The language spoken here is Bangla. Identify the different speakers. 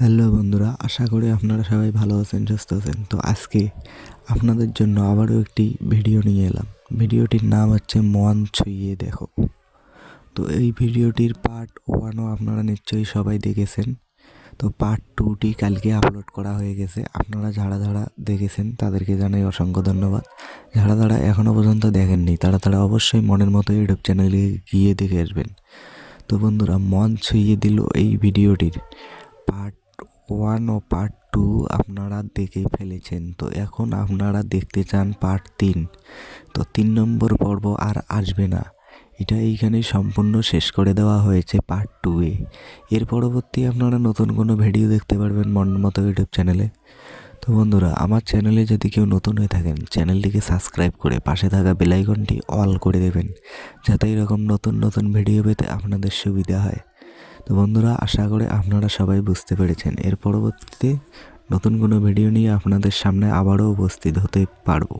Speaker 1: হ্যালো বন্ধুরা, আশা করি আপনারা সবাই ভালো আছেন, সুস্থ আছেন। তো আজকে আপনাদের জন্য আবারও একটি ভিডিও নিয়ে এলাম। ভিডিওটির নাম হচ্ছে মন ছুঁয়ে দেখো। তো এই ভিডিওটির পার্ট 1ও আপনারা নিশ্চয়ই সবাই দেখেছেন। তো পার্ট 2টি কালকে আপলোড করা হয়ে গেছে। আপনারা যারা যারা দেখেছেন তাদেরকে জানাই অসংখ্য ধন্যবাদ। যারা যারা এখনও পর্যন্ত দেখেননি তারা অবশ্যই মনের মতো ইউটিউব চ্যানেলে গিয়ে দেখে আসবেন। তো বন্ধুরা, মন ছুঁয়ে দিল এই ভিডিওটির পার্ট 1 ও পার্ট 2 আপনারা দেখে ফেলেছেন। তো এখন আপনারা দেখতে চান পার্ট 3। তো 3 নম্বর পর্ব আর আসবে না, এটা এইখানেই সম্পূর্ণ শেষ করে দেওয়া হয়েছে পার্ট 2-এ। এর পরবর্তী আপনারা নতুন কোনো ভিডিও দেখতে পারবেন মন মতো ইউটিউব চ্যানেলে। তো বন্ধুরা, আমার চ্যানেলে যদি কেউ নতুন হয়ে থাকেন, চ্যানেলটিকে সাবস্ক্রাইব করে পাশে থাকা বেল আইকনটি অল করে দেবেন, যাতে এরকম নতুন নতুন ভিডিও পেতে আপনাদের সুবিধা হয়। তো বন্ধুরা, আশা করে আপনারা সবাই বুঝতে পেরেছেন। এর পরবর্তীতে নতুন কোনো ভিডিও নিয়ে আপনাদের সামনে আবারও উপস্থিত হতে পারবো।